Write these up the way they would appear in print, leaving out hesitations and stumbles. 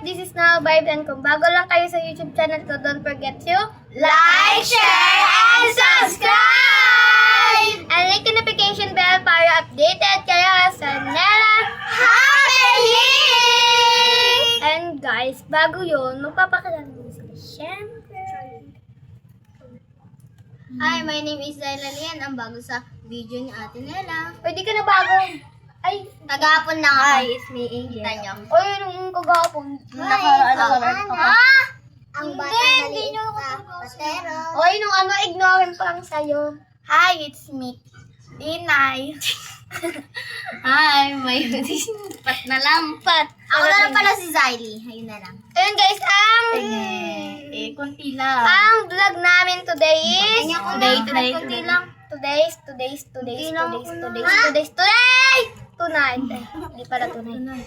guys, this is Now Vibe, and kung bago lang kayo sa YouTube channel ko, don't forget to Like, share, and subscribe! and click the notification bell para updated kayo sa Nela. Happy! And guys, bago yun, magpapakilala ko sila. Siyempre. Hi, my name is Zyla Lian. Ang bago sa video ni Ate Nela. Pwede ka na bago. Ay, Tagapon lang ako. hi, it's me, Angel. Kita niyo. Oy, nung kagapon. Ang bata maliit na patero. Oy, nung ignorant pa lang sa'yo. Hi, it's me. Inay. Hi, may pat na lampat. Ako na lang pala si Zylie. Ayun na lang. Ayun guys, Kunti lang. ang vlog namin today is Kunti lang. Tonight. Hindi pala tonight.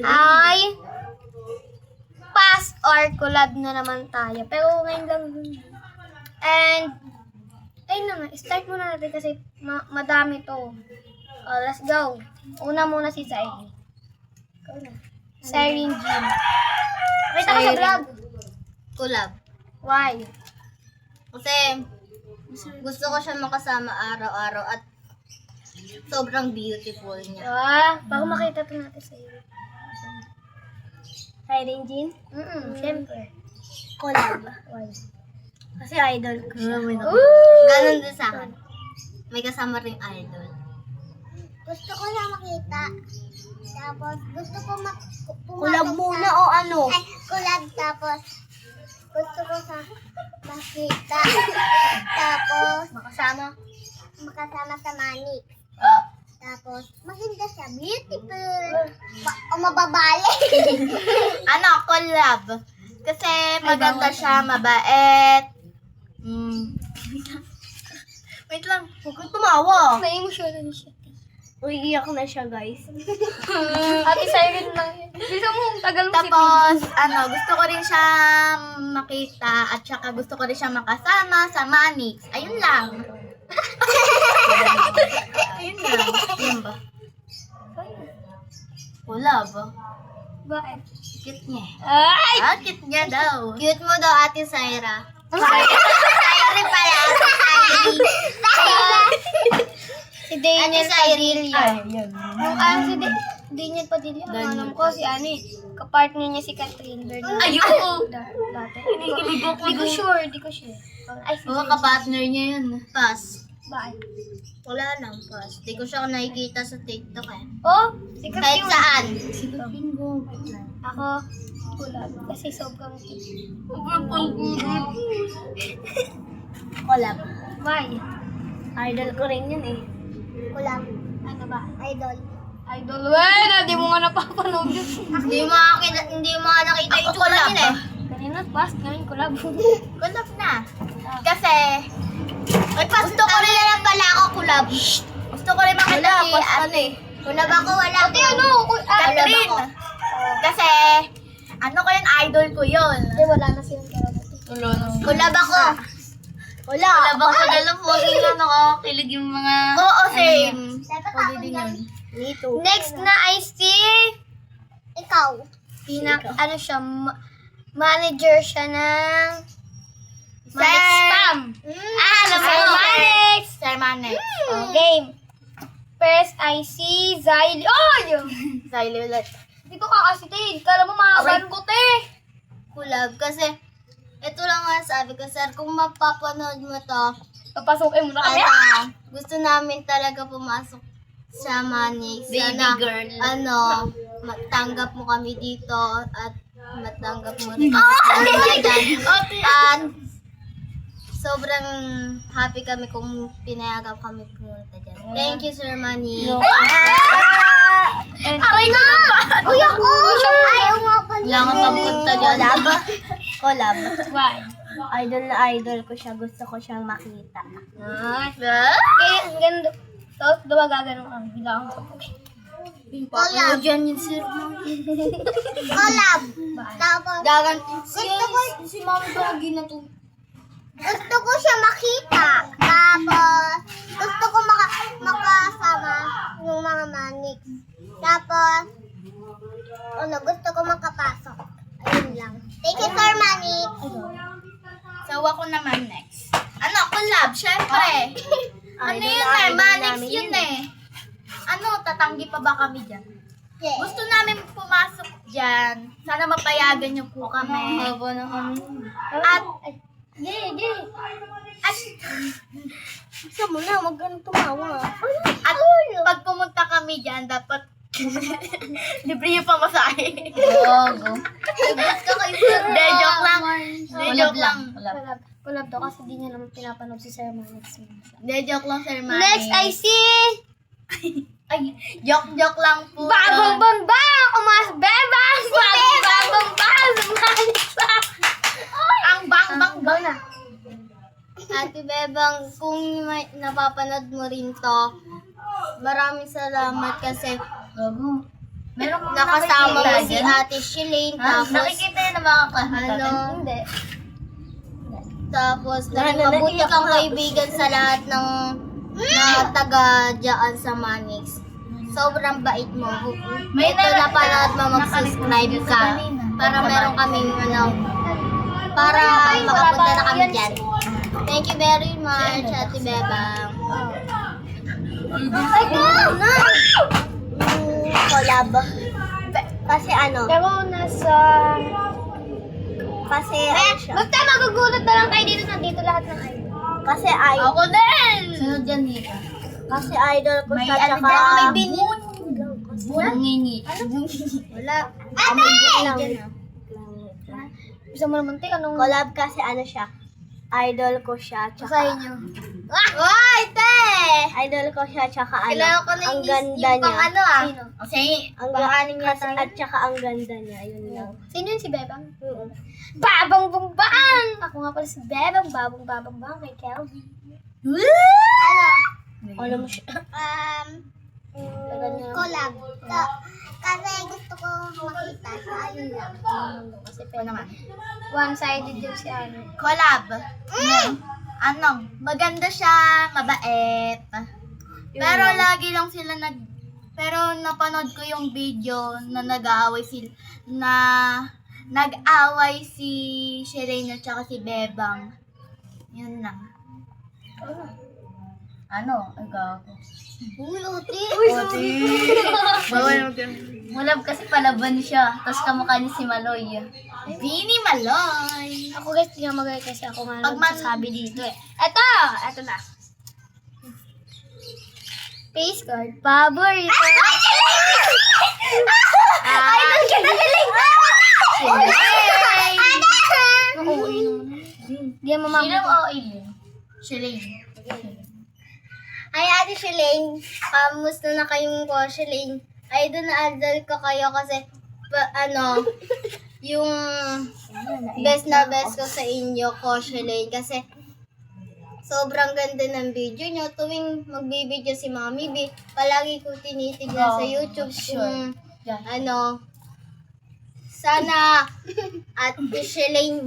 Ay, pass or collab na naman tayo. Pero ngayon lang. And, ayun na nga, start muna natin kasi madami to. Let's go. Una muna si Zairi. Siren Jean. Pakita ko sa vlog. Collab. Why? Kasi gusto ko siya makasama araw-araw at sobrang beautiful niya. Bago makita to natin sa iyo. Siren Jean? Siyempre. Collab. Why? Kasi idol ko siya. Ganon din sa akin. May kasama ring idol. Gusto ko na makita. Tapos gusto ko collab muna o ano? Ay, collab tapos gusto ko sa makita. Tapos makasama sa Manix. Tapos maganda siya, beautiful. O mababali. Ano, collab. Kasi maganda siya, mabait. Wait lang, huwag kang tumawa. Na-emotional siya. Uy, iyak na siya, guys. Ate Siren lang yun. Bisa mo, tagal mo Tapos, gusto ko rin siya makita at saka gusto ko rin siya makasama sa Manix. Ayun lang. Ayun lang. Ayun ba? Wala ba? Bakit? Cute niya. Ay! Cute niya daw. Cute mo daw, Ate Syra. Syra pala, Ate Syra. Si Daniel Padilla. Yun. Si Daniel Padilla. Ang alam ko, si kapartner niya si Catherine Bernal. Ayun! Dati. Hindi ko sure. Ay, si Oo, kapartner niya yun. Pass. Bakit? Wala lang, pass. Di ko siya nakikita sa TikTok eh. Oh, si Kahit Catherine. saan. Ako, kulab. Kasi sobrang cute. Collab. Why? Idol ko rin yun eh. Kulab. Ano ba? Idol. Idol. Di mo nga napapanood yun. Hindi mo nakita yung tsura yun eh. Kanina, pass. Ngayon, kulab. Collab na. Kasi, gusto ko rin na pala ako collab. Gusto ko rin makita si ate. Collab ako, wala. Ate, Catherine. Kasi, ko yun, idol ko yun. Hindi, wala na silang Collab ako. Collab ako sa dalawa. Huwag yung nakakakilig yung mga... Oo, same. Pwede din yun. Me too. Next na ay si... Ikaw. Manager siya ng... Manix Spam. Alam mo. Sir Manix. Sir Manix. Game. First ay si Zylie. Oh, yun. Zylie ulit. Hindi ko kakasitin. Kala mo makaban ko, te. Collab kasi ito lang nga sabi ko, sir, kung mapapanood mo to, Papasukin mo na kami. gusto namin talaga pumasok sa Manix. Baby Sana, girl. matanggap mo kami dito at matanggap mo rin kami at sobrang happy kami kung pinayagan kami pumunta dyan. Thank you, Sir Manix. Ay na! Uy, ako! Ayaw nga pala. Kailangan magpunta dyan. Collab. Why? Idol na idol ko siya. Gusto ko siyang makita. Kaya, ganda. Tapos, diba gaganon ang bilang ko. Collab. Dyan yung Sir Collab. Tapos, si Mami Pagi na to. Gusto ko siya makita. Tapos, gusto ko makasama yung mga Manix. Tapos, gusto ko makapasok. ako naman next. Ano, collab, syempre. Ano Idol yun na eh, idol Manix namin yun yun eh. Ano, tatanggi pa ba kami dyan? Yeah. Gusto namin pumasok dyan. Sana mapayagan niyo po kami. Haba na kami. At, at, Gusto mo na, wag ka nang tumawa. at pag pumunta kami dyan, dapat libre yung pamasahe. Gogo. De, joke lang. De, joke lang. Kulab daw kasi di niya naman pinapanood si Sir Manix. De, joke lang, Sir Manny. Next, I see Ay, joke lang po. Babang Bambang! Umas Bebang! Babang Bang! Manix! Ang bang Bang na. Ate Bebang, kung may napapanood mo rin to, maraming salamat kasi nakasama mo si Ate Shalane, tapos Nakikita yun na mga ano, Hindi. tapos naging mabuti kang kaibigan sa lahat ng na taga dyan sa Manix. Sobrang bait mo. May Ito napanood mo, mag-subscribe ka para meron kaming para makapunta na kami dyan. Thank you very much, Ate Bebang. Ay, na! Collab. Kasi ano, Pero nasa... kasi ano siya. Basta magugulat na lang kayo dito. Nandito lahat ng idol. Kasi idol. Ako din! Sunod dyan dito. Kasi idol ko May siya, ano tsaka... dyan, may binin. Bungingi. Wala. Ate! Gusto mo naman, te, anong... Collab kasi ano siya. Idol ko siya, Sa tsaka... inyo. Ay, te! Idol ko siya, tsaka ano. Kilala ko na ang yung ganda yung pang niya. ano ah. Sino? Kasi, Ang pangalan niya kasi, at tsaka ang ganda niya, yun lang. Sino yun si Bebang? Oo. Babang Bumbang! Ako nga pala si Bebang. Babang Bang kay Kelvin. Alam mo siya. Collab. Kasi gusto ko makita siya, yun lang. Kasi Ano naman? one-sided yung si ano. Collab. Ano? Maganda siya, mabait. Pero lagi lang sila pero napanood ko yung video na nag-aaway nag-away si Sherene at saka si Bebang. Yun lang. Ano? Ikaw. Mulab kasi palaban siya, tapos kamukha ni si Maloy. Bini Maloy. Ako guys, hindi nga magay kasi ako nga Pag man- nagsasabi dito eh. Eto na. Face card. Paborito. Idol ka na galing! Oo, yun naman. Hindi mo mamamukha. Sherene. Ay, Ate Shalane, kamusta na kayong ko, Shalane? Idol na idol ko kayo kasi, yung best na best ko sa inyo ko, Shalane, kasi sobrang ganda ng video nyo. Tuwing magbibideo si Mami B, palagi ko tinitignan sa YouTube kung, sana, Ate Shalane,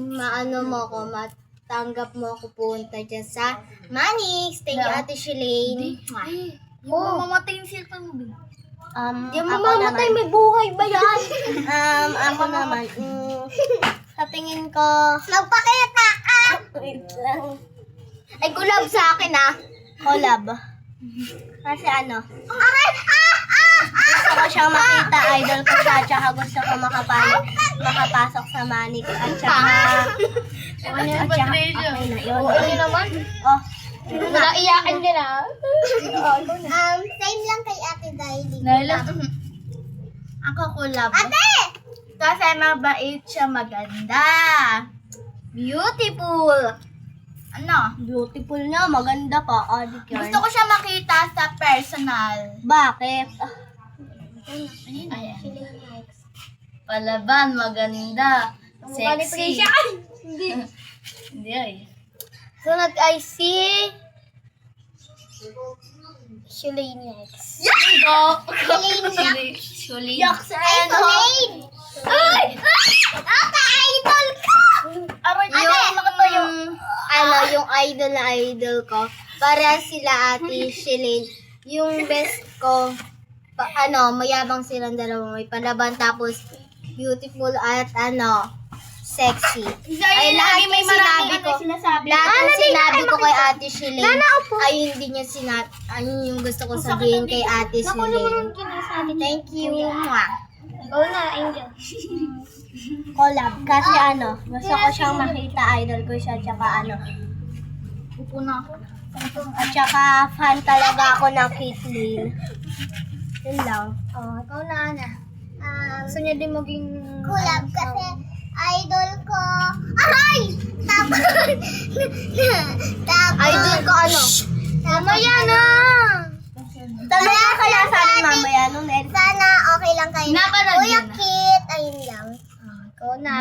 matanggap mo ako punta dyan sa Manix. Thank you, Ate Shalane. Oh, mamatay yung cellphone mo. Di mo mamatay, may buhay ba yan? Ako naman, sa tingin ko... Magpakita ka! Wait lang. Ay, collab sa akin Collab. Kasi ano? Gusto ko siyang makita, idol ko siya, tsaka gusto ko makapasok sa Manix. At tsaka... okay na yun. Oo, yun naman. Oh, Wala iyakin din ah. same lang kay Ate Daily. Ako collab. Ate! Kasi mabait siya, maganda. Beautiful. Ano? Beautiful na, maganda pa. Adik yan. Gusto ko siya makita sa personal. Bakit? Ayan. Palaban, maganda. Mukha ni Sexy. Prisha. Ay, hindi. Hindi ay. Sunod ay si... Shalane next. Shuli. Yuck sa ano? Ay! Ate, idol ko! Aray, Yung idol na idol ko, para sila Ate Shalane, yung best ko, mayabang silang dalawa, may palaban, tapos beautiful at sexy. Ay, lagi may maraming sinabi ko. sinasabi. Lahat ng sinabi ko kay Ate Shilane, Nana, upo. ayun din yung ayun yung gusto ko sabihin kay Ate Shilane. Thank you. Mwah. Oo na, Angel. Collab. Kasi gusto ko siyang makita, idol ko siya, tsaka Upo na ako. at tsaka fan talaga ako ng Caitlyn. Yun lang. Oh, ikaw na, Ana. Gusto niya din maging... Collab kasi idol ko. Aray! Tapos, idol ko Mamaya na! Tanong ka kaya sa atin mamaya nung sana okay lang kayo. Napanood Kuya yun na. Kit, ayun lang. Ikaw na.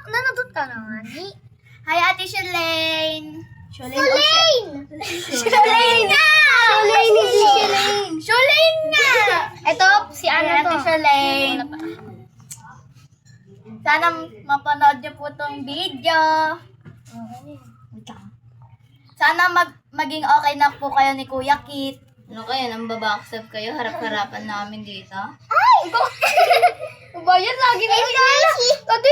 Nanotot ka na nga, ni? Hi, Ate Shilane. Shulane! Shulane na! Shilane nga! Ito, si Ana Ate to. Shilane. Sana mapanood niyo po tong video. Sana maging okay na po kayo ni Kuya Kit. Ano kayo, nang babaksab kayo, harap-harapan namin dito? Bayan, lagi na yung Ana. Tati!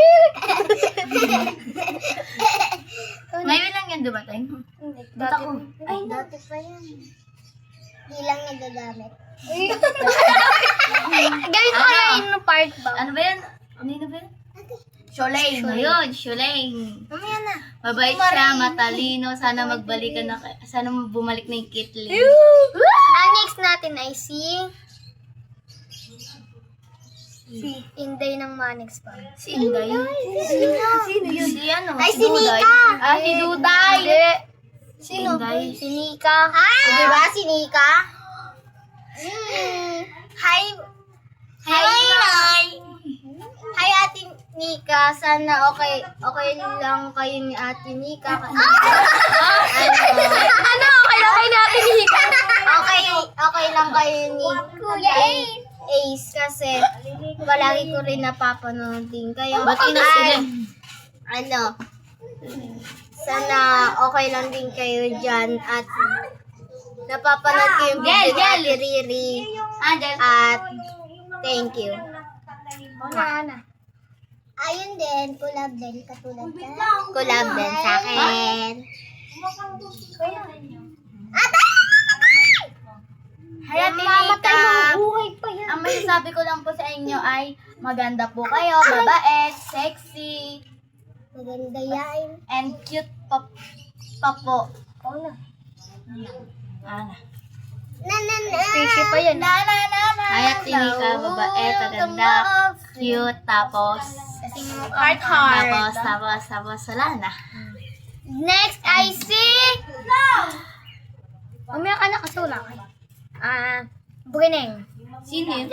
Ngayon lang yun dumating. Dati ko. Ay, dati pa yan. Di lang nagagamit. Ganito kaya yung part ba? Ano ba yan? Ano ba yan? Shulane. Ayun, Shulane. Mamaya na. Mabait siya, matalino. Sana magbalikan na, sana bumalik na yung Kitley. Ang next natin ay si Inday ng Manix pa. Si Inday. Sino yun? Si ano? Ay, si Duday. Nika. Ah, si Duday. Hindi. Sino? Inday. Si Nika. Di ba si Nika? Hi. Hi. Hi, Ate Nika. Sana okay lang kayo ni Ate Nika. Ano? Okay natin Nika. Okay lang kayo ni Kuya Ace kasi palagi ko rin napapanood din kayo. Ba't sila? Sana okay lang din kayo dyan at napapanood ko yung video ni Ate Riri at thank you. Ana. Ayun din, collab din, katulad ka. Collab din sa akin. Hi, Ate Nika. Ang masasabi ko lang po sa inyo ay maganda po kayo, mabait, sexy, Maganda yan. and cute pa po. Ikaw na. Ana. Spaceship pa yan. Hi, Ate Nika, mabait, maganda, cute, tapos Heart. tapos wala na. Next ay si... Umaya ka na kasi wala ka. Brineng. Sino yun?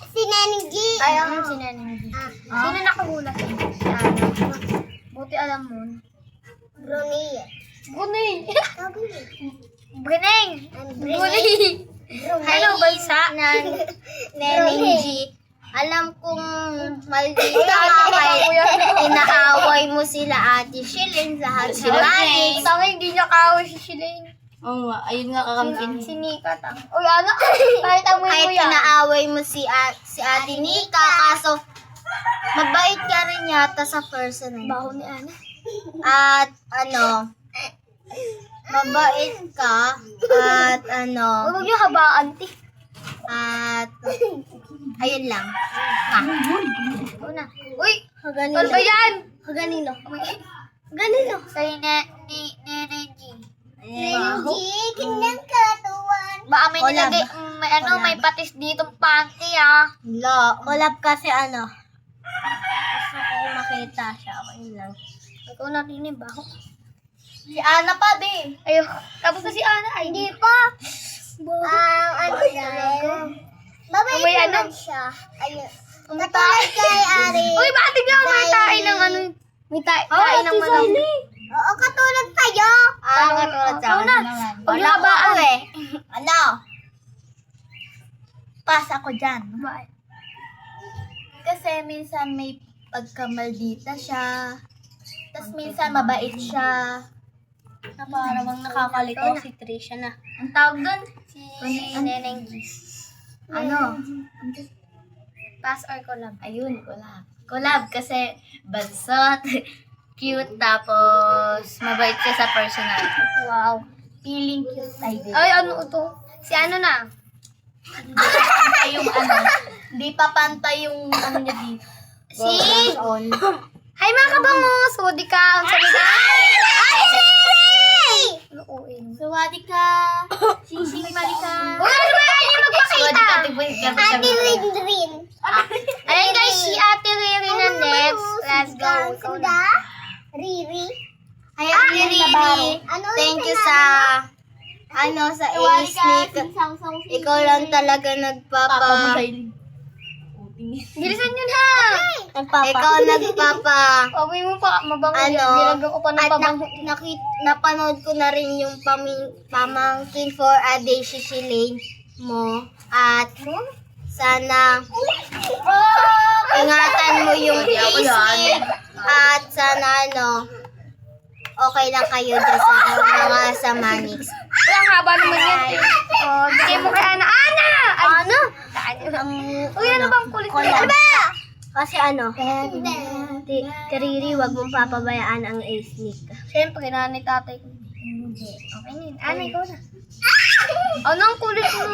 Si Neneng G. Ayun, si Neneng. Sino nakahula? Si Ana. Buti alam mo. Bruni. Brunei. Sabi mo. Brineng. Brunei. Hello, bansa. Neneng G. Alam kong maldita ka kaya inaaway mo sila Ate Shilane sa Sila Manix. Tangay, hindi niya kaaway si Shilane. Oo nga, ayun nga kakampi. Si Nika, tang. Uy, ano? Kahit amoy Kahit mo yan. inaaway mo si Ate Nika, kaso mabait ka rin yata sa personal. Baho ni Ana. At mabait ka at Huwag niyo habaan, ti. at ayun lang. Una. Uy, Haganino. ano ba yan? Haganino. Ganito. Sa'yo na, ni Neneng G. Kanyang katuwan. Baka may Collab. nilagay, may patis ditong panty, ah. Wala. Collab kasi gusto ko makita siya. Okay lang. Ikaw natin yung baho. Si Ana pa, be. Ayun. Tapos na si Ana, ay. Hindi pa. Babay May naman ano? siya. Ayun. Katulad kay Ari. Uy, bakit bigla may tayo ng ano? May tayo ng manok. Oo, katulad tayo. Katulad sa Ikaw na. Wala ko Paglabaan. eh. Pass ako dyan. Bakit? Kasi minsan may pagkamaldita siya. Tapos minsan mabait siya. Na parang nakakalito si Trisha na. Ang tawag doon? Si Neneng G. Ano? Pass or collab? Ayun, collab. Collab kasi bansot, cute, tapos mabait siya sa personal. Wow. Feeling cute tayo. Ay, ano ito? Si ano na? Ay, yung ano, hindi pa pantay yung ano niya dito. Si... On. Hi mga kabangos! Sudi ka! Ang sabi ka! Ay, Riri! Ano, OA naman. Sawadi ka! Sing-sing malika! Uy, ano ba yan yung magpakita? Ate Rin. Ayun guys, si Ate Riri na next. Let's go. Ikaw na. Riri. Ay, Riri! Thank you sa sa A-Sneak. Ikaw lang talaga Bilisan yun ha! Ikaw nagpapa. Pawin mo pa, mabango yan. Ano? Nilagyan ko pa ng At pabango. napanood ko na rin yung pamangkin for a day Lane mo. At sana ingatan mo yung A-Sneak. At sana okay lang kayo dyan sa mga sa Manix. Walang haba naman yan. Oh, bigay mo kay Ana. Ana! Ano? Uy, ano bang kulit mo? Ano ba? Kasi Riri, wag mong papabayaan ang A-Sneak. Siyempre, nanay tatay ko. Okay na yun. Ana, ikaw na. Ano ang kulit mo?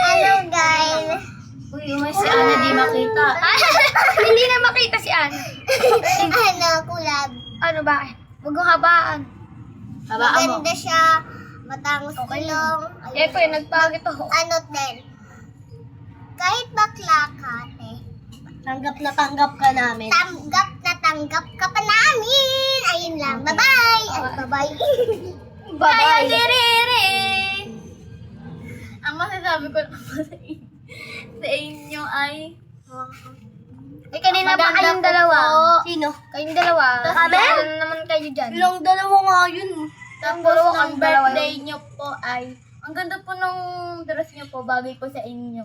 Hello guys. Uy, si Ana di makita. Hindi na makita si Ana. Kulab. Ano ba? Huwag mong habaan. Habaan mo. Maganda siya. Matangos ilong. Siyempre, nagpagit ako. Ano din? Kahit bakla ka, Tanggap na tanggap ka namin. tanggap na tanggap ka pa namin. Ayun lang. Bye-bye. Bye-bye. Bye, Ate Riri! Ang masasabi ko lang sa inyo ay Eh, kanina pa maganda kayong po dalawa. po. Sino? Kayong dalawa. Kami? Ano naman kayo dyan? Ilang dalawa nga yun. Tapos dalawa ng kang dalawa birthday nyo po ay, ang ganda po ng dress nyo po, bagay po sa inyo.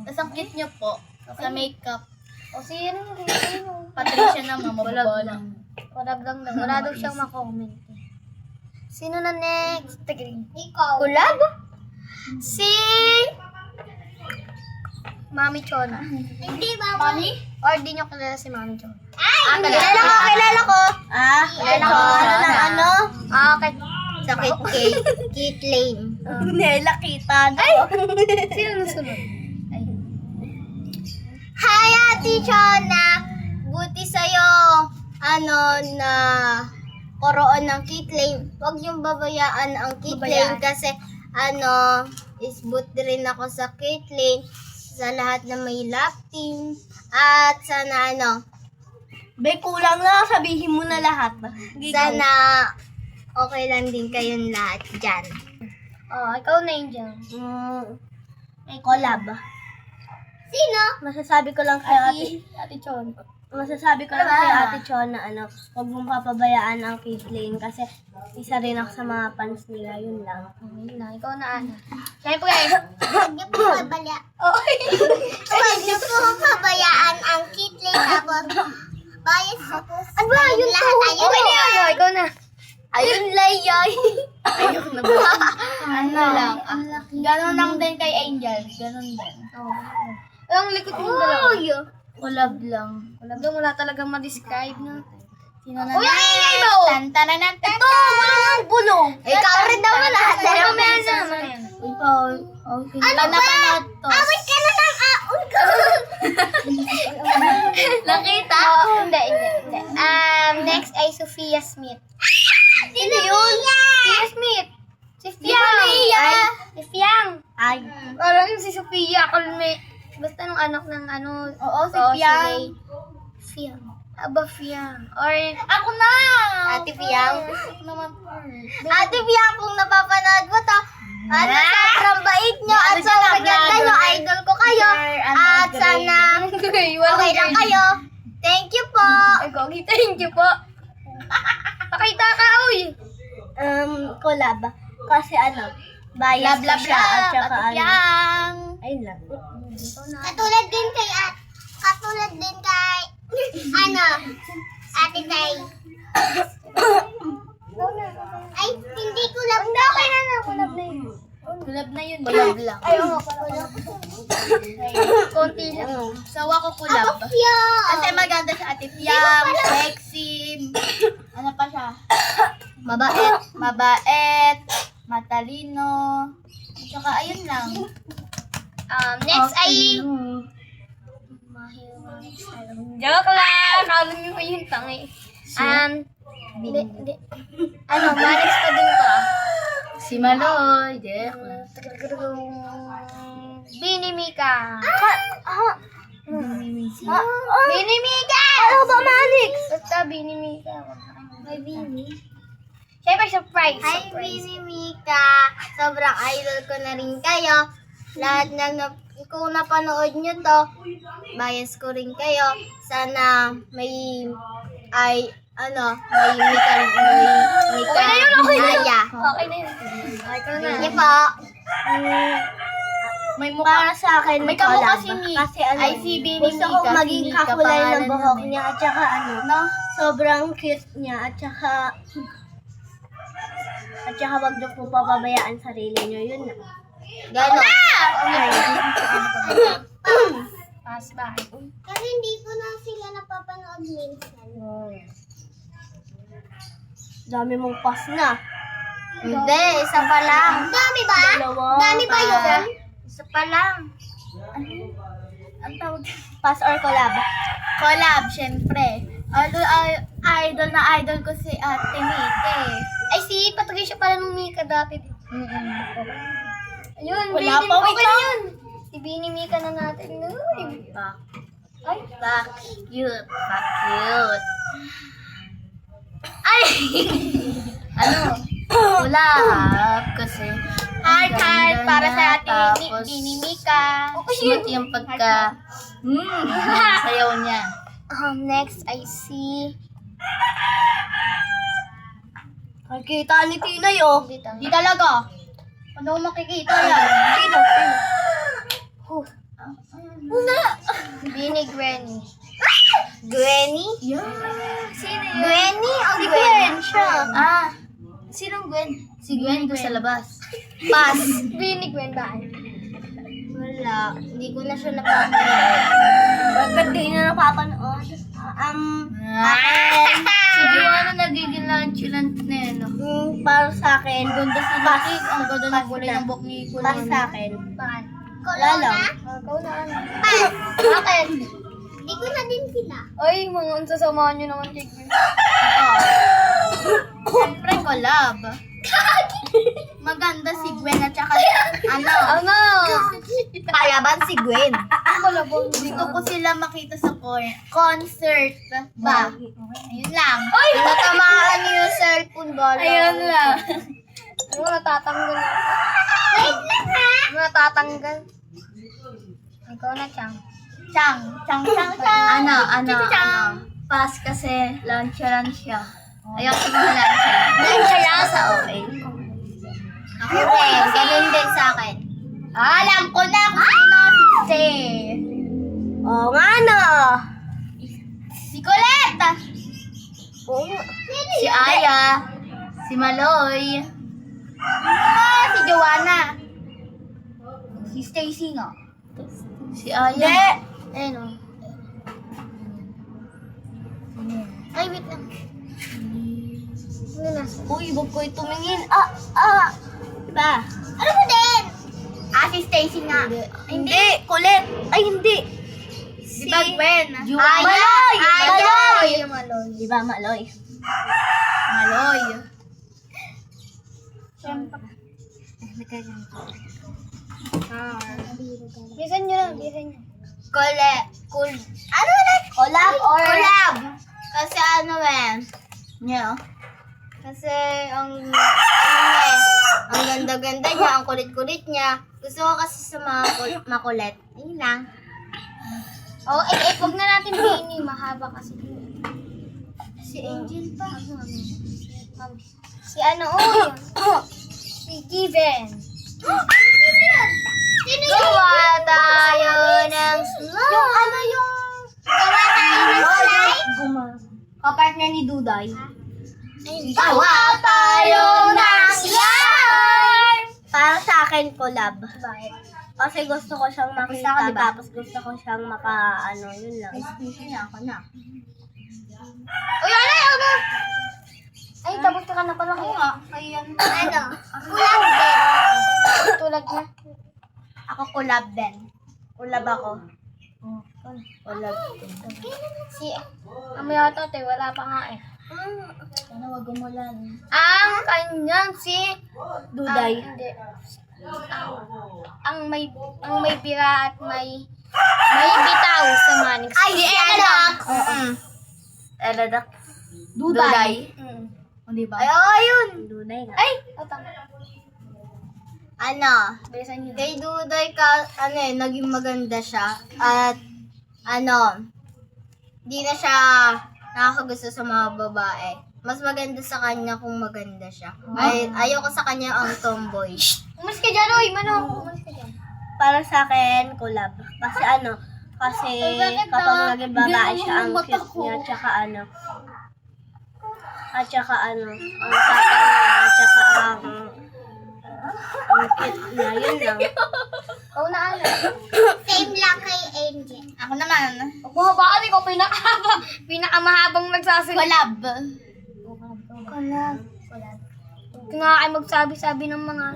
Tapos ang cute nyo po, sa makeup. O, sino? Sino? Patricia naman, mababalang. Wala lang daw. Wala daw siyang makomment. Sino na next? Tigring. Ikaw. Kulab? Si... Mami Chona. Hindi ba? Mami? Or di nyo kilala si Mami Chona? Kilala ko. Kilala ko. Ano? Okay. Sa Kit Lane. Nela kita. Sino na sunod? Ay. Hi, Ate Chona! Buti sa'yo, na koroon ng Kit Lane. Huwag niyong babayaan ang Kit Lane kasi, isboot din ako sa Kit Lane sa lahat na may lap team. At sana, Be, kulang na. Sabihin mo na lahat. sana okay lang din kayong lahat dyan. Oh, ikaw na yun dyan. Collab. Sino? Masasabi ko lang kay Ate Chona. Masasabi ko lang kay Ate Chon na huwag mong papabayaan ang Caitlyn kasi isa rin ako sa mga fans nila, yun lang. Yun na, ikaw na Ana. Siyempre, Huwag niyo po pabayaan ang Caitlyn tapos bayad sa ano ba? Yun to. Okay na yun. Ikaw na. Ayun, layay. Ayun na ba? lang. Ganon lang din kay Angel. Ganon din. Oh. Ang likod mo dalawa. Collab lang. Wala daw, wala talagang ma-describe na. Sino na? Uy, ang ingay mo! Tantananan. Ito! Walang bulong! Ikaw rin naman lahat. Ano mamaya na? Ikaw. Okay. Ano ba? Napanood to. Awit ka na ng aon ko! Nakita? Hindi. Next ay Sophia Smith. Sino yun? Sophia Smith! Si Fiang! Si Fiang! Ay. Alam yung si Sophia. Basta nung anak ng Oo, si Fiang. Fiang. Aba, Fiang. Or, Ako na! Ate Fiang? Ako naman. Ate Fiang, kung napapanood mo to, sobrang bait nyo at Ano siya, sobrang ganda nyo. vlogger. Idol ko kayo. At sana okay lang kayo. Thank you po. Ay, Gogi, thank you po. Pakita ka, uy! Collab. Kasi bias Love, love, siya at love. saka Ate Fiang. ayun lang. Katulad din kay Ate Tay. Ay, hindi collab na. Okay na, kulab na yun. Collab na yun. Collab lang. Ay, oo, kulab. konti lang. Sawa ko collab. Kasi maganda siya, Ate Fiam, sexy. Ano pa siya? Mabait, matalino. At saka ayun lang. Next ay... Joke lang! Alam niyo ko yung tangi. Manix pa din pa. Si Maloy. Binimika. Binimika! Ano ba, Manix? Basta Binimika. May Bini. Siyempre, surprise. Hi, Bini Mika. Sobrang idol ko na rin kayo. Lahat kung napanood nyo to, bias ko rin kayo. Sana may Mika Naya. Okay na yun. Okay na. Sige po. May mukha sa akin, May kamukha si Mika. Kasi ano, Ay, si Bini gusto ko Mika. maging Si Mika kakulay ng pangalan buhok nun eh. niya. At saka sobrang cute niya. At saka wag niyo po papabayaan sarili niyo. Yun na. Gano'n. Pass by. Kasi hindi ko na sila napapanood minsan. Dami mong pass na. Hindi, isa pa lang. Dami ba? Dalawa. Dami ba yun? Isa pa lang. Ang tawag. Pass or collab? Collab, syempre. Idol na idol ko si Ate Mika. Ay, si Patricia pala nung Mika dati. Ayun, Wala Bini, pa, wait okay na lang. yun. Si Bini Mika na natin. Ay, Cute. Cute. ay! Collab kasi Heart para sa Ate tapos Bini Mika. smooth yung pagka sayaw niya. Next, I see... Nakikita ni Tina yo. Di talaga. Ano makikita yan? Sino? Bini Granny. Gwenny? Sino yun? Gwenny o Si Gwen? Gwen siya. Sinong Gwen? Si Gwen doon sa labas. Pass. Bini Gwen ba? Wala. Hindi ko na siya napapanood. Bakit di na napapanood? Si Joanna nagiging lunch na yan. Para sa akin, Ganda si Lucky. Ang ganda ng kulay ng buhok ni Kuya. para sa akin, Bakit? wala lang. Ikaw na ano? Bakit? Hindi ko na din sila. Ay, mga unsasamahan nyo naman kay Gwen. Siyempre, collab. Maganda si Gwen at saka Ano? Palaban si Gwen. Gusto ko sila makita sa concert ba? Ayun lang. Natamaan niyo yung cellphone ba? Ayun lang. Ano, natatanggal ako. Wait lang ha! Ano, natatanggal? Ikaw na, Chang. Chang. Pass kasi lansya. Ayaw ko mga lansya. Lansya? Sa okay. Ako rin, ganun din sa akin. Alam ko na kung sino si Oo nga no. Si Colette. Si Aya. Si Maloy. Si Joanna. Si Stacy nga. Si Aya. Ayun o. Ay, wait lang. Ano nasa? Uy, wag ko tumingin. Ba? Ano mo din? Si Stacy nga. Hindi. Kulit. Ay, hindi. Di ba Gwen? Maloy! Maloy! Maloy. Di ba, Maloy? Maloy. Bisan nyo lang, bisan nyo. Ano ulit? Collab or... Collab. Kasi ano Yeah. Kasi ang ganda-ganda niya, ang kulit-kulit niya. Gusto ko kasi sa mga makulit. Ayun lang. Oh, wag na natin Bini. Mahaba kasi. Si Angel pa. Si ano, si Given. Sino Gawa tayo ng slime. Yung ano yung gawa tayo ng slime? Kapartner ni Duday. Gawa tayo ng slime! Para sa akin, collab. Bakit? Kasi gusto ko siyang Tapos na ako, makita, diba? tapos gusto ko siyang yun lang. Ako na. Uy, ano? Ay, tapos ka na pala kayo. Ayan. Ano? Kulab din. Tulad na. Ako kulab din. Kulab ako. Kulab din. Si, yata, wala pa nga eh. Sana wag umulan. Ang kanyang si Duday. Hindi. Ang may bira at may bitaw sa Manix. Ay, si Alex! Eladak. Duday. Di ba? Ay, oo, yun. Duday nga. Ay! Atang. Ano? Besan niyo. Kay Duday naging maganda siya. At, di na siya nakakagusto sa mga babae. Mas maganda sa kanya kung maganda siya. Ayoko sa kanya ang tomboy. Umalis ka dyan, Uy! Manong! Umalis ka dyan. Para sa akin, kulab. Kasi kapag naging babae siya, ang cute niya, at saka ang tatay niya, at saka ang cute niya, yun lang. Ikaw na, ano? Same lang kay Angel. Ako naman. Huwag mo habaan, ikaw pinakamahabang nagsasalita. Kulab. Kulab. Huwag ka nga kayo magsabi-sabi ng mga...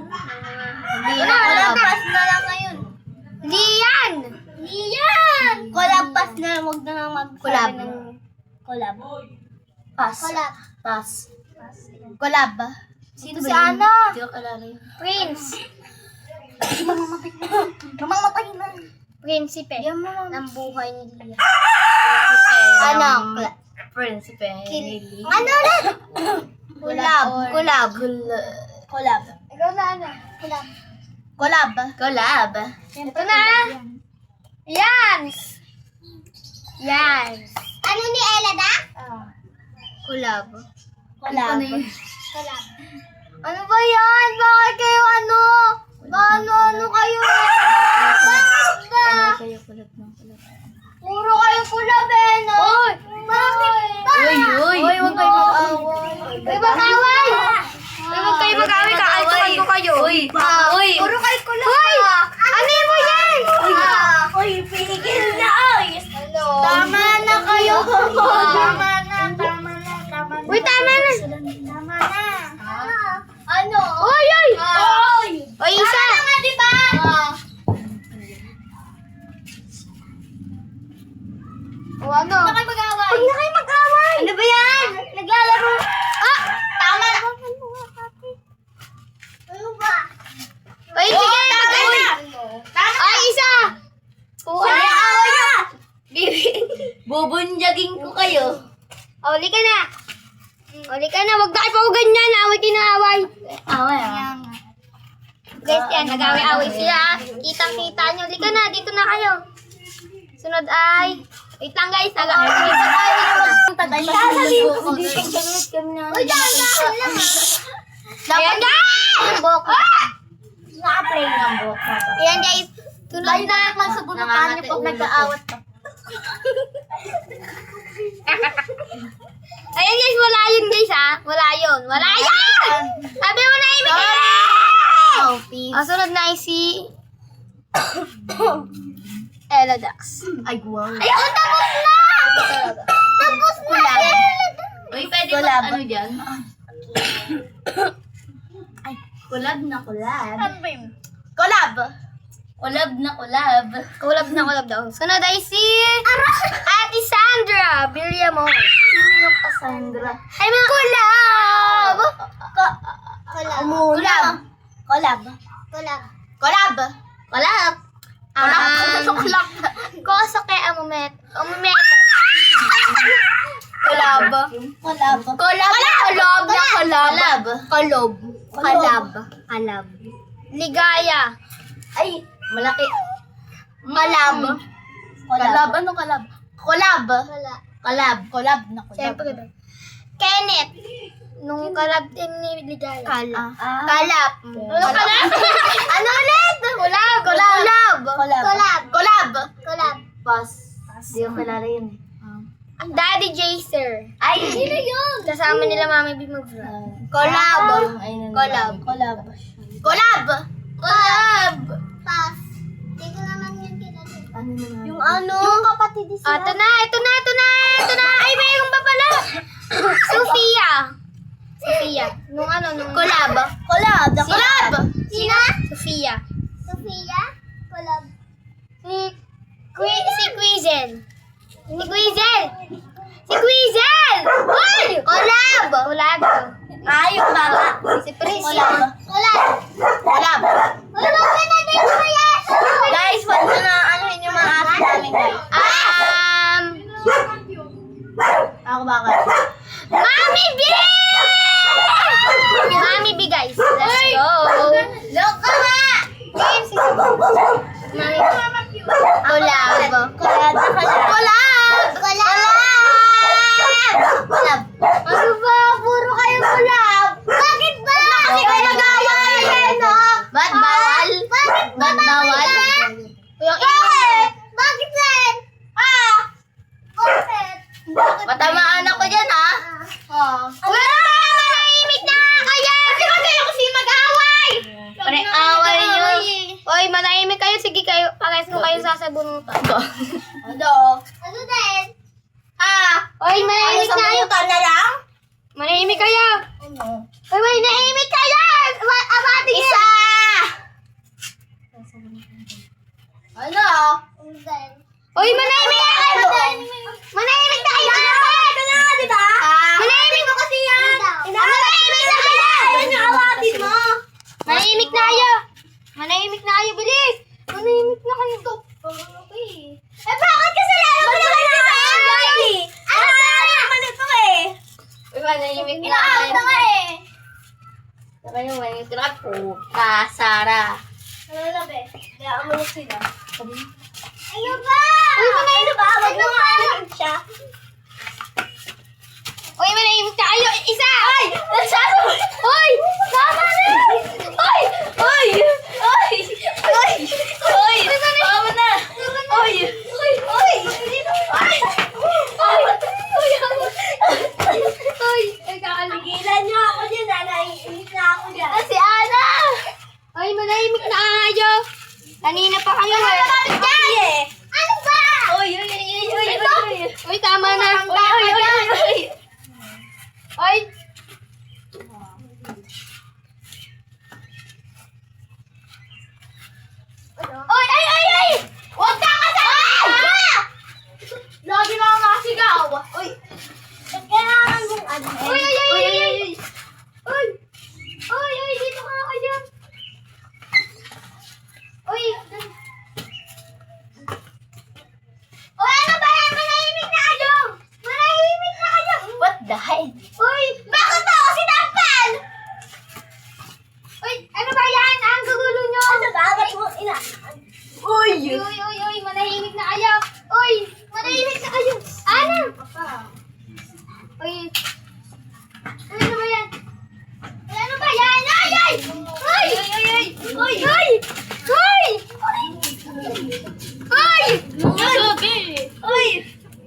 Hindi na, kulabas na lang ngayon. Hindi yan! Kulabas na, huwag na lang magsabi ng kulab. Pass. Kulab. Pass. Kulab. Sino si Ana? Hindi ko kalala yun. Prince. Mamamatay na. Prinsipe ng buhay ni Lia. Ano? Prinsipe. Ano ulit? Kulab. Kulab. Kulab. Ikaw na, ano? Kulab. Kulab. Kulab. Ito na! Yans! Yans! Ano ni Elada? Kulab. Kulab. Kulab. Ano ba yan? Bakit kayo ano kayo? Bakit ba? Kayo kulab ng kulab. Puro kayo kulab eh, no? Uy! Bakit ba? Uy, huwag kayo mag-away! Uy, mag-away! Uy, huwag kayo mag-away, kakaltukan ko kayo! Uy! Puro kayo kulab. Uy! Ano mo yan? Uy, pinigil na, oy! Tama na kayo. Tama na. Uy, tama na! Tama na. Ano? Uy, uy! Oy! Uy, isa! Tama na, di ba? O ano? Huwag na kayo mag-away. Huwag na kayo mag-away! Ano ba yan? Naglalaro. Tama na. Ano ba? Uy, sige! Tama na. Tama Ay, isa! O, ano? away na. Bubunjagin ko kayo. Uli ka na! Uli ka na! Huwag na kayo pa ganyan! Away tinaway! Away Guys, yan. Nag-away-away sila. Kitang-kita nyo. Uli ka na! Dito na kayo. Sunod ay... Wait lang guys. Nag-away. Uy, dahan-dahan lang. Ayan guys! Naka-play ng book. Ayan guys. Sunod na. Magsabunutan niyo pag nag-aawat pa. Ayan guys. Wala yun guys ha. Wala yun. Wala yun! Sabi mo na imig. Oh, peace. Sunod na ay si... Ella Dax. Ay, wow. Ayun! Tapos na! Tapos na. Uy, pwede Kulab. ano dyan? Ay, kulab na kulab. Ano ba yun? Collab. Kulab na kulab. Kulab na kulab daw. Sunod ay si... Ate Sandra Villamo. Sino yung Cassandra? Ay, mga kulab! Collab. Collab. Collab. Collab. Collab. Collab. Koso kay Amumeto. Collab. Collab. Collab. Collab. Collab. Collab. Ligaya. Ay, malaki. Collab. Collab. Ano collab? Collab. Collab. Collab na collab. Siyempre ba? Kenneth. Nung kalab din ni Ligaya. Collab. Ano kalab? Ano ulit? Kulab. Collab. Collab. Collab. Pass. Di ko kilala yun eh. Daddy Jaser. Ay, sino yun? Kasama nila Mami B mag-vlog. Collab. Ayun, Collab. Collab. Collab. Collab. Pass. Yung ano? Yung kapatid ni Ah, ito na. Ay, mayroon pa pala. Sophia. Nung Collab. Sina? Sophia. Sophia? Collab. Si Queezel. Hoy! Collab! Yung bata. Si Pris. Collab. Guys, wag nyo na anuhin yung mga aso namin, guys. Ako bakit? Mami B, guys. Let's go. Look ka nga! Mami Collab! Ano ba? Puro kayo collab! Bakit ba? Kasi kayo nag-away! Ba't bawal? Ba't bawal? Bakit? Bakit din? Bakit? Matamaan ako dyan, ha? Manahimik na kaya! Kasi mag-away! Away nyo. Oy, manahimik kayo. Sige kayo. Pares ko kayo sasabunutan. Ano din? Oy, manahimik na kayo. na lang? Manahimik kayo. Oy, manahimik kayo! Abati kayo. Isa! Ano? Oy, manahimik na kayo. Manahimik na kayo. Ito na, di ba? Manahimik mo kasi yan. Manahimik na kayo. Yan yung awatin mo. Manahimik na kayo. Manahimik na kayo, bilis. Manahimik na kayo. Bakit kasi lalo mo naman si Baby? Ano naman ito eh? Uy, manahimik na Inaawat na nga eh. Manahimik na po. Kasara. Ano na be? Kaya amunok sila. Ano ba? Uy, ano ba? Wag mo nga alam siya. Uy, manahimik na kayo. Isa! Ay! Nagsasabi! Uy! Tama na! Uy! Oy! Oy! Oy! Oy! Tama na! Oy! Oy! Oy! Oy! Uy! Tigilan niyo ako dyan, naiinis na ako dyan. Si Ana! Uy, manahimik na kayo. Kanina pa kayo. Ano ba? Uy, tama na. Uy! Oy! Ay! Huwag ka kasama! Lagi na ako nakasigaw. Uy! Kailangan mong ano. Uy! Uy, dito ka kayo. Uy! Uy, ano ba yan? Manahimik na kayo! Manahimik na kayo! What the hell? Uy! Bakit ako sinampal? Uy, ano ba yan? Ang gugulo nyo. Ano ba? Ba't mo inaan? Uy! Uy, manahimik na kayo. Uy, manahimik na kayo. Ana! Uy. Uy, ano ba yan? Uy, ano ba yan? Ay! Uy! Uy! Uy!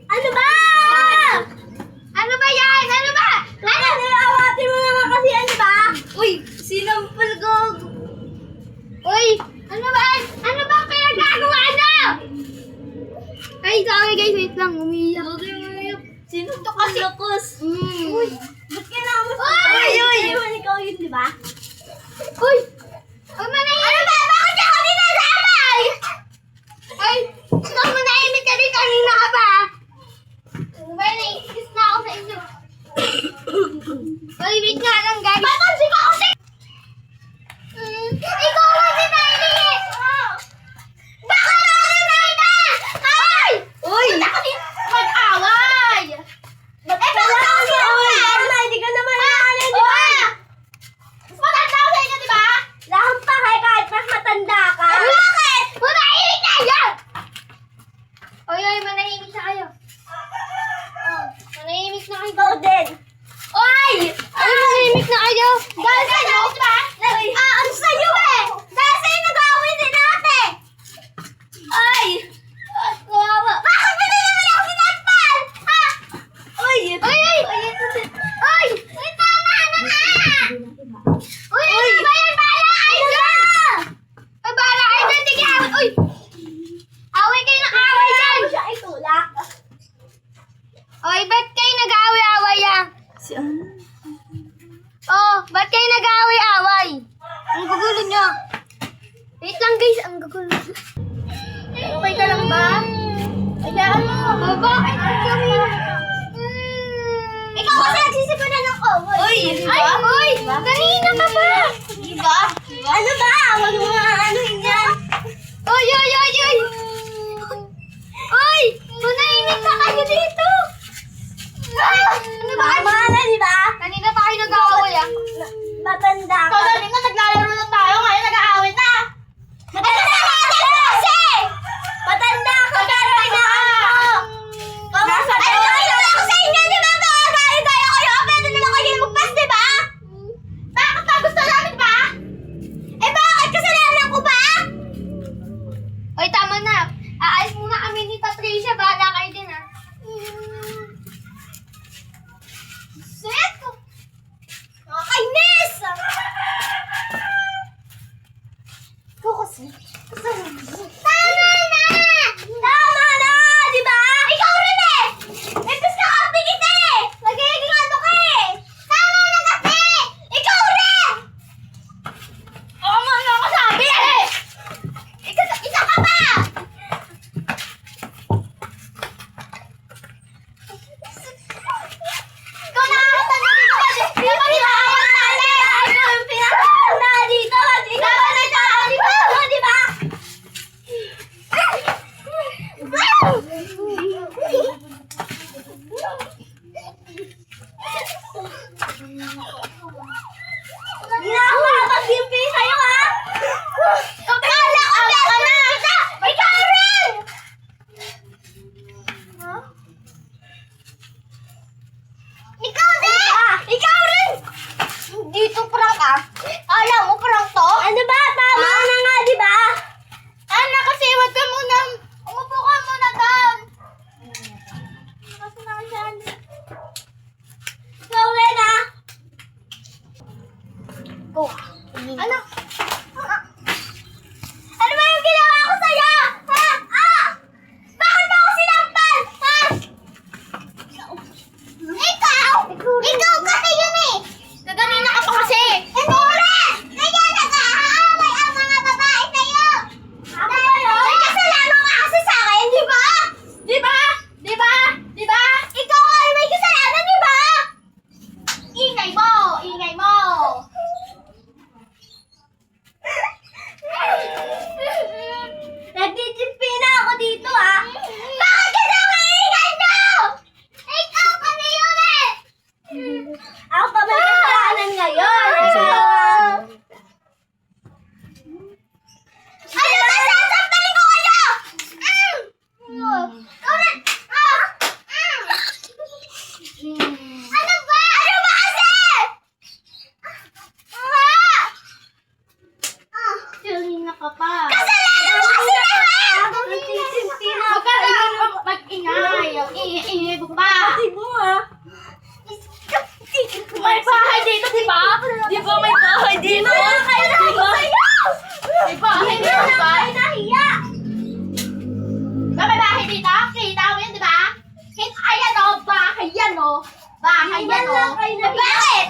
Ano ba? Ano ba yan? Ano ba? Ano? Awatin mo naman kasi ano ba? Uy! Sinampal ko! Uy! Ano ba? Ano ba ang pinagagawa nyo? Ay, sorry guys. Wait lang. Umiiyak. Sino to kasi? Uy! Ba't ka naman sa ikaw yun, di ba? Uy! Uy, manahimik! Ano ba? Bakit ako dinadamay? Ay! Ikaw manahimik ka rin kanina ka ba? Ano ba? Naiinis na ako sa inyo. Uy, wait nga lang guys. Papansin ka kasi! Ikaw ang sinainis! Bakit ako dinayda? Ay! Uy! Mag-away! Bakit ako sinampan? Hindi ka naman naano, di ba? Mas matanda ako sa inyo, di ba? Lahang pahay kahit mas matanda ka. Bakit? Manahimik na yan! Uy, manahimik na kayo. Manahimik na kayo. Ikaw din. Uy! Uy, manahimik na kayo. Dahil sa'yo, di ba? Ano sa'yo eh? Dahil sa'yo nag-away din ate. Ay! Kawawa. Bakit mo din naman ako sinampal? Ha? Uy! Uy! Uy, tama na nga! Uy, ano ba yan? Bahala kayo dyan! Ay, bahala kayo dyan. Sige, away. Uy! Away kayo ng Ay, uy! Kanina ka pa! Diba? Ano ba? Huwag mo nga anuhin yan. Uy, uy, uy, uy! Uy! Manahimik ka kayo dito! Ano ba? Tama na, diba? Kanina pa kayo nag-aaway ah. Matanda ka. Kagaling nga, naglalaro na tayo. Ngayon nag-aaway na. Matanda ka kasi! Matanda ka pero inaano mo. Nasa Ano naman ako sa inyo, di ba? Gaya kayo. Pwede naman kayo magpas, di ba? Bakit ba? Gusto namin ba? Eh bakit? Kasalanan ko ba? Uy, tama na. Aalis muna kami ni Patricia. Bahala kayo din ah. Shit! Nakakainis! Ikaw kasi. Tama na! Tama na! Di ba? Ikaw rin eh! Imbis ka kapi kita eh! Nagiging ano ka eh! Tama na kasi! Ikaw rin! Oo nga nga kasabi eh! Isa ka pa! Ikaw nakakatanda dito kasi! Ikaw nakakatanda! Ikaw yung pinakatanda dito! Ikaw ang nagkakalimutan, di ba? Hindi na ako makapag-simpi sa'yo, ha? Kapala ko na! Ikaw rin! Ikaw din! Ikaw rin! Dito prank ah. Alam mo prank to? Ano ba? Tama na nga, diba? Ana, kasi wag ka muna. Umupo ka muna doon. Kasi nasan. Ikaw rin, ha? Go. Ano? Ano ba yung ginawa ko sa'yo? Ha? Ah! Bakit mo ako sinampal? Ha? Ikaw! Ikaw kasi yun eh! Kaganina ka pa kasi! Hindi rin! Kaya nag-aaway ang mga babae sa'yo! Ako ba yun? May kasalanan ka kasi sa akin, di ba? Di ba? Di ba? Di ba? Ikaw ay may kasalanan, di ba? Ingay mo! Ingay mo! Nagtitimpi na ako dito, ha? Bakit ka daw maingay mo? Ikaw kasi yun eh! Ako pa may kasalanan ngayon. Ano ba sasampalin ko kayo? Ulit! Ano ba? Ano ba kasi? Silina ka pa. Kasalanan mo kasi lahat! Nagtitimpi na Huwag ako. ka mag-ingay. Ingay mo pa. Pati mo, ha? May bahay dito, di ba? Di ba may bahay dito? May bahay dito, di ba? Nahiya! Ba, may bahay dito? Kita mo yun, di ba? Ayan o, bahay yan o. Bahay yan o. Bakit?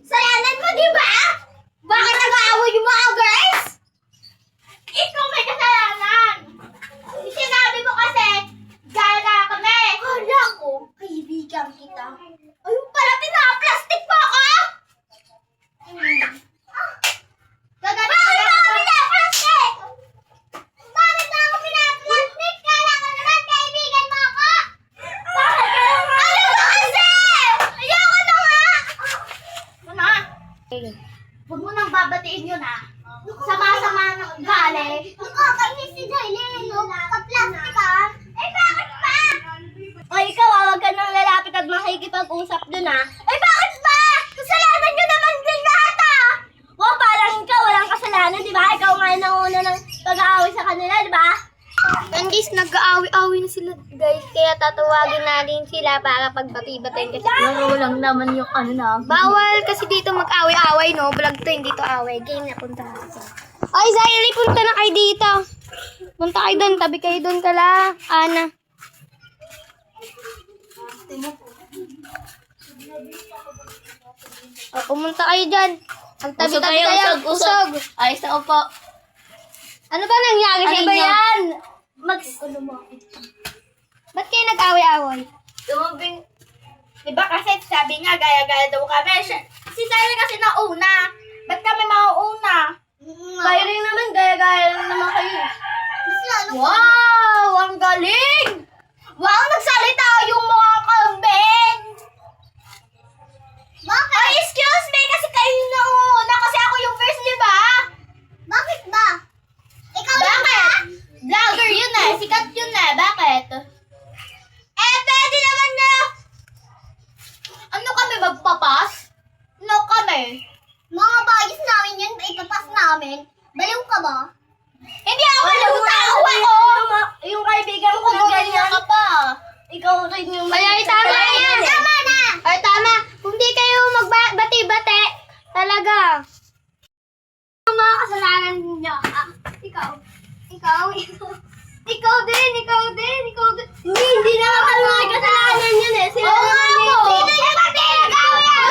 Salanan mo, di ba? Bakit nag-aaway yung mga girls? Ikaw may kasalanan. Sinabi mo kasi, gala kami. Hala ko, kaibigan kita. Ayun pala, pinaka-plastic pa ako? Bakit mo ako pinaka-plastic? Bakit mo ako pinaka-plastic? Kala ko naman kaibigan mo ako. Bakit ka naman? Ano ba kasi? Ayoko na nga. Mama, huwag mo nang babatiin yun ah. Sama-sama ng ugali. Nakakainis si Jailin. Ka-plastic ah. Eh bakit pa? O ikaw, huwag ka nang lalapit at makikipag-usap dun, ha? Eh bakit ba? Kasalanan nyo naman din lahat ah. O, parang ikaw, walang kasalanan, di ba? Ikaw nga yung nauna ng pag-aaway sa kanila, di ba? And guys, nag-aaway-aaway na sila guys. Kaya tatawagin natin sila para pagbati-batin kasi Nakulang naman yung ano na. bawal kasi dito mag-away-away, no? Vlog to, hindi to away. Game na punta natin. Ay, Zayli, punta na kayo dito. Punta kayo doon, tabi kayo doon kala. Ana. O, pumunta kayo dyan. Magtabi-tabi kayo. Usog. Ayos na po. Ano ba nangyari sa Ano inyo? ba yan? Ba't kayo nag-away-away? Tumabing... Diba kasi sabi nga, gaya-gaya daw kami. Si Tyler kasi nauna. Ba't kami mauuna? Kayo rin naman, gaya-gaya lang naman kayo. Wow! Ang galing! Wow! Nagsalita yung mga kambing! Bakit? Ay, excuse me! Kasi kayo yung nauna. Kasi ako yung first, di ba? Bakit ba? Ikaw bakit? Vlogger yun eh. Sikat yun eh. Bakit? Pwede naman na. Ano kami, magpapas? No kami. Mga bagis namin yun. Ipapas namin. Baliw ka ba? Hindi ako baliw tao ako. Yung kaibigan ko na ganyan. Ka pa. Ikaw rin yung... Ay, tama yan. Tama na. Ay, tama. Kung di kayo magbati-bati, talaga. Ang mga kasalanan niyo. Ikaw. Ikaw din. Hindi naman kami may kasalanan yun eh. Sila naman yun. Sino yung bati? Ikaw yan.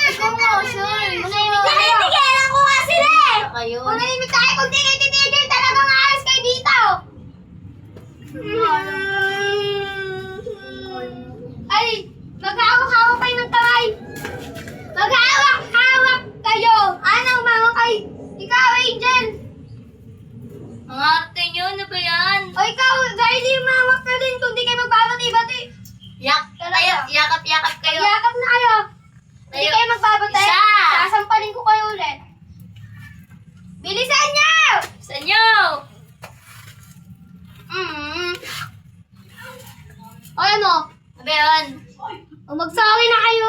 Ikaw mo, sure. Naninigilan ko nga sila eh. Manahimik tayo kung di kayo titigil. Talagang ayos kayo dito. Ay, maghawak-hawak kayo ng kamay. Maghawak-hawak kayo. Ano, umawak kayo. Ikaw, Angel. Ang arte nyo, ano ba yan? O ikaw, Riley, umawak ka din kung di kayo magbabati-bati. Yakap kayo. Yakap na kayo. Hindi Tayo. kayo magbabati. Isa. Sasampalin ko kayo ulit. Bilisan niyo! Sa inyo! O ano? Ano yun? O mag-sorry na kayo.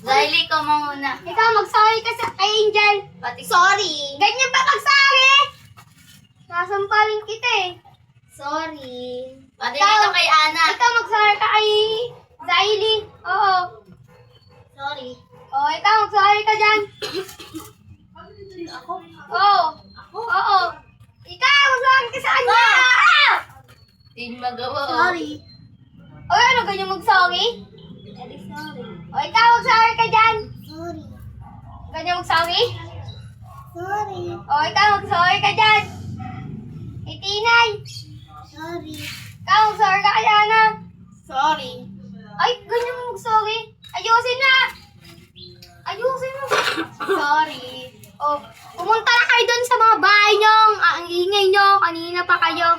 Riley, ko muna. Ikaw, mag-sorry ka kay Angel. Pati Sorry. Ganyan pa mag-sorry? Sasampalin kita eh. Sorry. Pati Ikaw. dito kay Ana. Ikaw, mag-sorry ka kay Riley. Oo. Sorry. O, ikaw, mag-sorry ka dyan. Ako? Oo. Oo. Ikaw, mag-sorry ka sa kanya. Hindi nyo magawa. oh. Sorry. O, ano, ganyan mag-sorry? Sorry. O, ikaw, mag-sorry ka dyan. Sorry. Ganyan mag-sorry? Sorry. O, ikaw, mag-sorry ka dyan. Itinay. Sorry. Ikaw, mag-sorry ka kay Ana. Sorry. Ay, ganyan mo mag-sorry. Ayusin na. Ayusin mo. Sorry. O, pumunta na kayo dun sa mga bahay nyo. Ang ingay nyo. Kanina pa kayo.